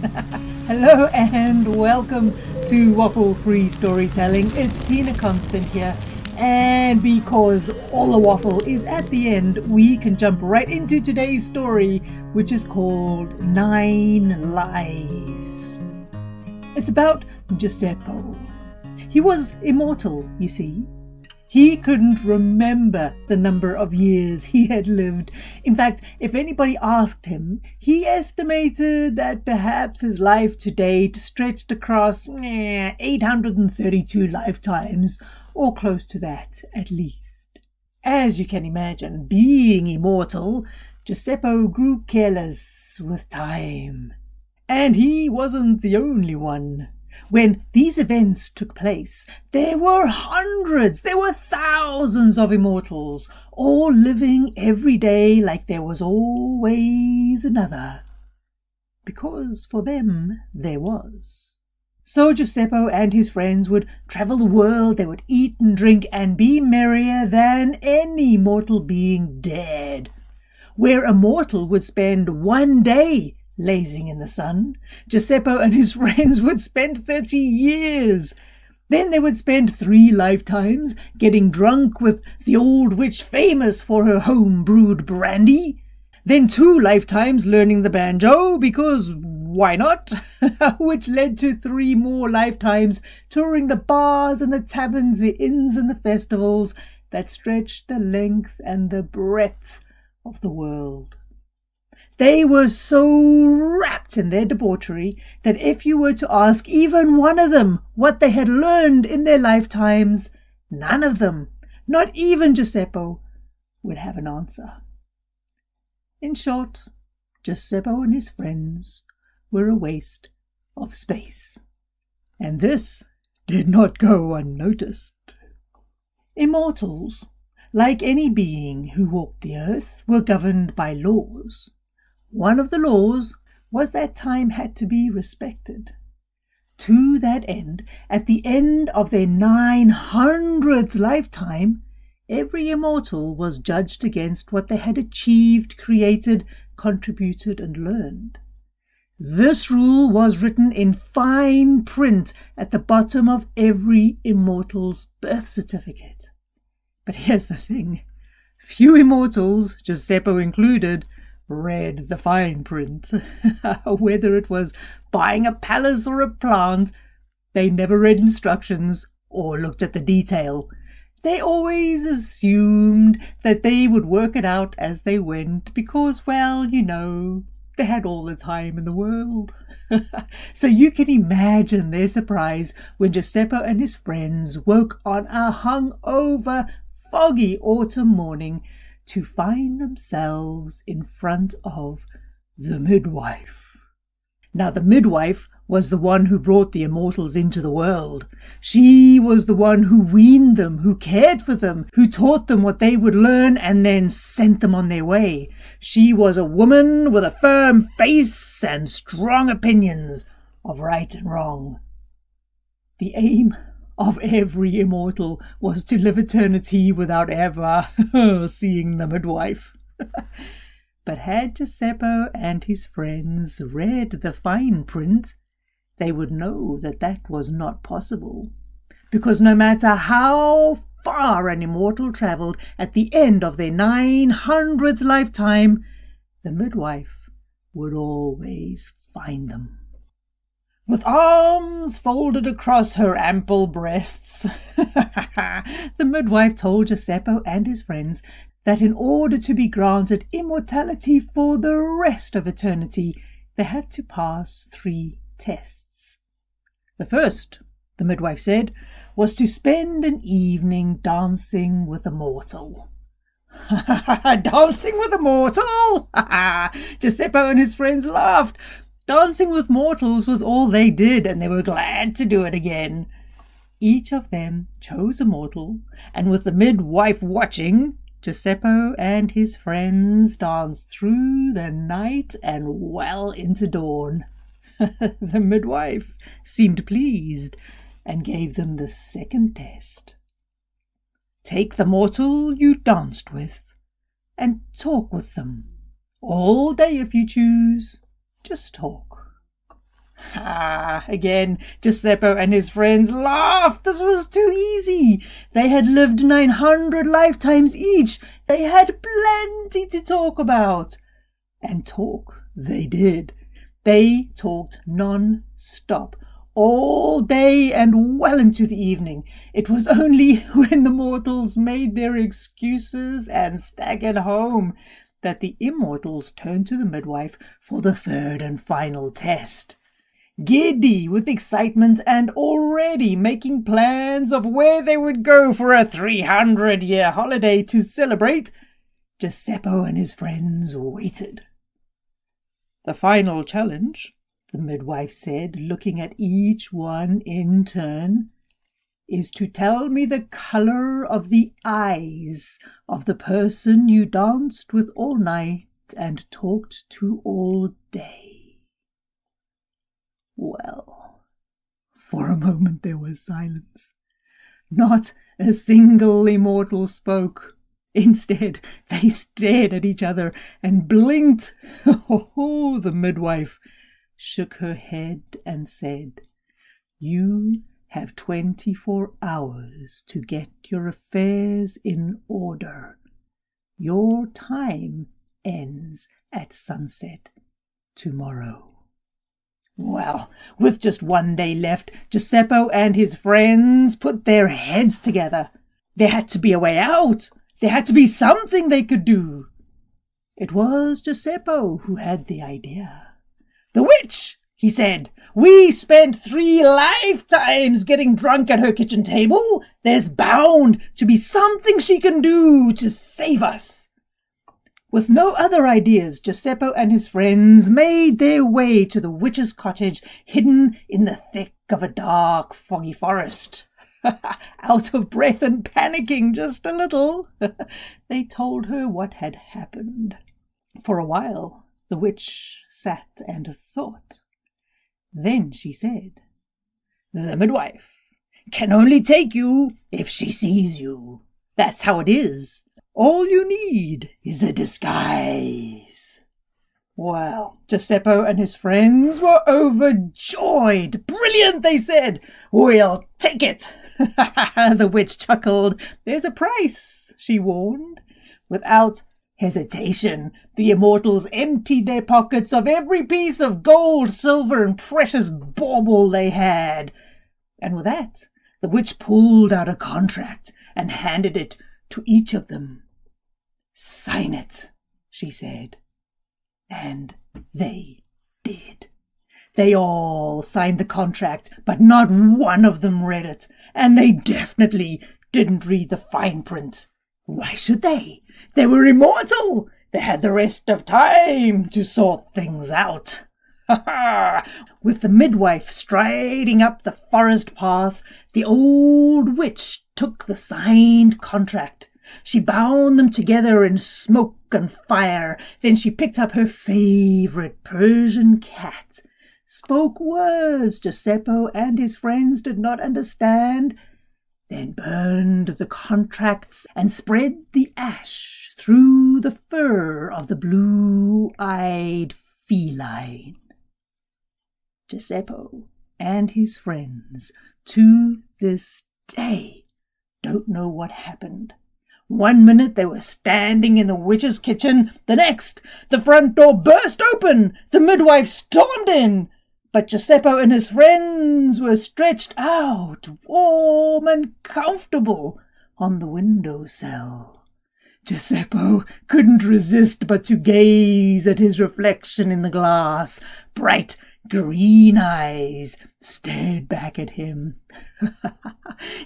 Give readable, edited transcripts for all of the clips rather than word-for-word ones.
Hello and welcome to Waffle-Free Storytelling. It's Tina Konstant here, and because all the waffle is at the end, we can jump right into today's story, which is called 9 Lives. It's about Giuseppe. He was immortal, you see. He couldn't remember the number of years he had lived. In fact, if anybody asked him, he estimated that perhaps his life to date stretched across 832 lifetimes, or close to that at least. As you can imagine, being immortal, Giuseppe grew careless with time. And he wasn't the only one. When these events took place, there were hundreds, there were thousands of immortals, all living every day like there was always another. Because for them there was. So Giuseppe and his friends would travel the world, they would eat and drink and be merrier than any mortal being dared. Where a mortal would spend one day lazing in the sun, Giuseppe and his friends would spend 30 years. Then they would spend 3 lifetimes getting drunk with the old witch famous for her home-brewed brandy. Then 2 lifetimes learning the banjo, because why not? Which led to 3 more lifetimes touring the bars and the taverns, the inns and the festivals that stretched the length and the breadth of the world. They were so wrapped in their debauchery that if you were to ask even one of them what they had learned in their lifetimes, none of them, not even Giuseppe, would have an answer. In short, Giuseppe and his friends were a waste of space. And this did not go unnoticed. Immortals, like any being who walked the earth, were governed by laws. One of the laws was that time had to be respected. To that end, at the end of their 900th lifetime, every immortal was judged against what they had achieved, created, contributed, and learned. This rule was written in fine print at the bottom of every immortal's birth certificate. But here's the thing. Few immortals, Giuseppe included, read the fine print. Whether it was buying a palace or a plant, they never read instructions or looked at the detail. They always assumed that they would work it out as they went because, well, they had all the time in the world. So you can imagine their surprise when Giuseppe and his friends woke on a hungover, foggy autumn morning to find themselves in front of the midwife. Now, the midwife was the one who brought the immortals into the world. She was the one who weaned them, who cared for them, who taught them what they would learn and then sent them on their way. She was a woman with a firm face and strong opinions of right and wrong. The aim of every immortal was to live eternity without ever seeing the midwife. But had Giuseppe and his friends read the fine print, they would know that that was not possible, because no matter how far an immortal travelled at the end of their 900th lifetime, the midwife would always find them. With arms folded across her ample breasts, the midwife told Giuseppe and his friends that in order to be granted immortality for the rest of eternity, they had to pass 3 tests. The first, the midwife said, was to spend an evening dancing with a mortal. Dancing with a mortal? Giuseppe and his friends laughed. Dancing with mortals was all they did, and they were glad to do it again. Each of them chose a mortal, and with the midwife watching, Giuseppe and his friends danced through the night and well into dawn. The midwife seemed pleased and gave them the second test. Take the mortal you danced with and talk with them. All day if you choose. Just talk. Again, Giuseppe and his friends laughed. This was too easy. They had lived 900 lifetimes each. They had plenty to talk about. And talk they did. They talked non-stop, all day and well into the evening. It was only when the mortals made their excuses and staggered home that the immortals turned to the midwife for the third and final test. Giddy with excitement and already making plans of where they would go for a 300-year holiday to celebrate, Giuseppe and his friends waited. The final challenge, the midwife said, looking at each one in turn, is to tell me the color of the eyes of the person you danced with all night and talked to all day. Well, for a moment there was silence. Not a single immortal spoke. Instead, they stared at each other and blinked. Oh, the midwife shook her head and said, "You have 24 hours to get your affairs in order. Your time ends at sunset tomorrow." Well, with just one day left, Giuseppe and his friends put their heads together. There had to be a way out. There had to be something they could do. It was Giuseppe who had the idea. "The witch," he said. "We spent 3 lifetimes getting drunk at her kitchen table. There's bound to be something she can do to save us." With no other ideas, Giuseppe and his friends made their way to the witch's cottage, hidden in the thick of a dark, foggy forest. Out of breath and panicking just a little, they told her what had happened. For a while, the witch sat and thought. Then she said, "The midwife can only take you if she sees you. That's how it is. All you need is a disguise." Well, Giuseppe and his friends were overjoyed. "Brilliant," they said. "We'll take it." The witch chuckled. "There's a price," she warned. Without hesitation, the immortals emptied their pockets of every piece of gold, silver, and precious bauble they had. And with that, the witch pulled out a contract and handed it to each of them. "Sign it," she said. And they did. They all signed the contract, but not one of them read it, and they definitely didn't read the fine print. Why should they? They were immortal. They had the rest of time to sort things out. With the midwife striding up the forest path, the old witch took the signed contract. She bound them together in smoke and fire. Then she picked up her favorite Persian cat, spoke words Giuseppe and his friends did not understand, then burned the contracts and spread the ash through the fur of the blue-eyed feline. Giuseppe and his friends, to this day, don't know what happened. One minute they were standing in the witch's kitchen, the next the front door burst open, the midwife stormed in, but Giuseppe and his friends were stretched out, warm and comfortable, on the windowsill. Giuseppe couldn't resist but to gaze at his reflection in the glass. Bright green eyes stared back at him.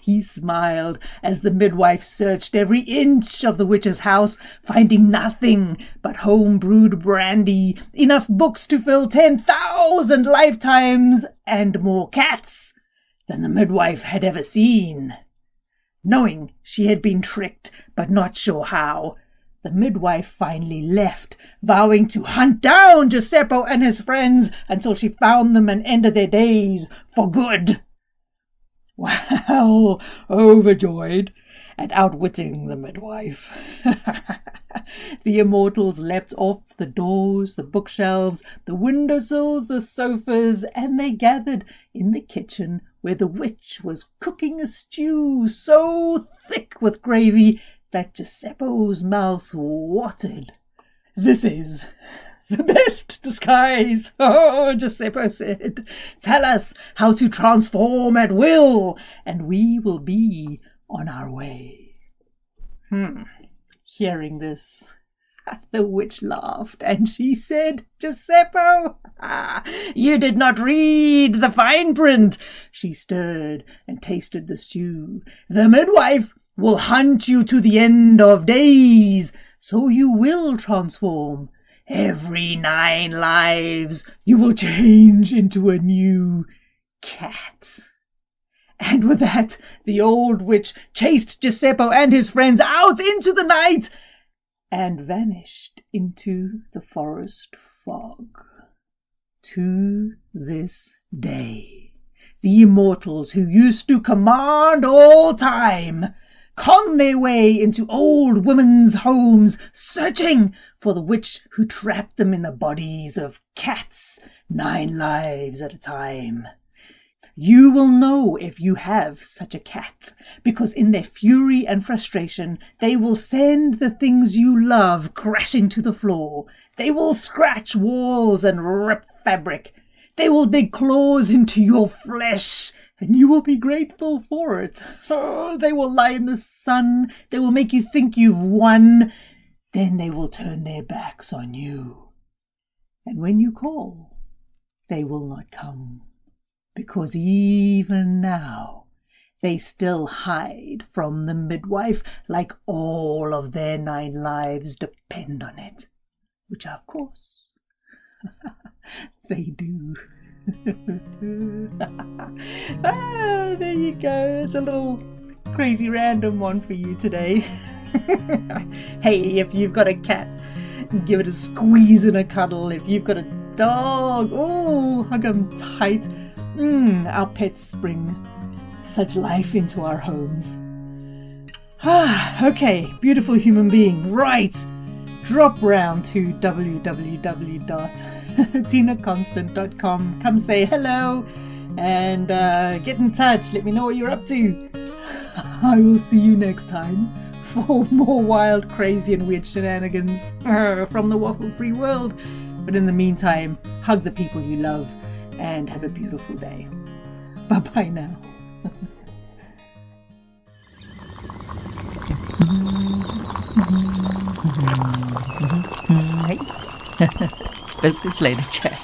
He smiled as the midwife searched every inch of the witch's house, finding nothing but home-brewed brandy, enough books to fill 10,000 lifetimes, and more cats than the midwife had ever seen. Knowing she had been tricked, but not sure how, the midwife finally left, vowing to hunt down Giuseppe and his friends until she found them and ended their days for good. Well, overjoyed, at outwitting the midwife. The immortals leapt off the doors, the bookshelves, the windowsills, the sofas, and they gathered in the kitchen where the witch was cooking a stew so thick with gravy that Giuseppo's mouth watered. "This is the best disguise," oh, Giuseppe said. "Tell us how to transform at will, and we will be on our way." Hearing this, the witch laughed, and she said, "Giuseppe, you did not read the fine print." She stirred and tasted the stew. "The midwife will hunt you to the end of days, so you will transform. Every 9 lives you will change into a new cat." And with that, the old witch chased Giuseppe and his friends out into the night and vanished into the forest fog. To this day, the immortals who used to command all time con their way into old women's homes, searching for the witch who trapped them in the bodies of cats 9 lives at a time. You will know if you have such a cat, because in their fury and frustration, they will send the things you love crashing to the floor. They will scratch walls and rip fabric. They will dig claws into your flesh, and you will be grateful for it. Oh, they will lie in the sun. They will make you think you've won. Then they will turn their backs on you. And when you call, they will not come, because even now they still hide from the midwife, like all of their 9 lives depend on it, which of course they do. There you go. It's a little crazy random one for you today. Hey, if you've got a cat, give it a squeeze and a cuddle. If you've got a dog, oh, hug them tight. Our pets bring such life into our homes. Okay, beautiful human being. Right, drop round to www.tinakonstant.com. Come say hello and get in touch. Let me know what you're up to. I will see you next time for more wild, crazy and weird shenanigans from the Waffle-Free world. But in the meantime, hug the people you love and have a beautiful day. Bye-bye now. Hey. Let's later, Jack.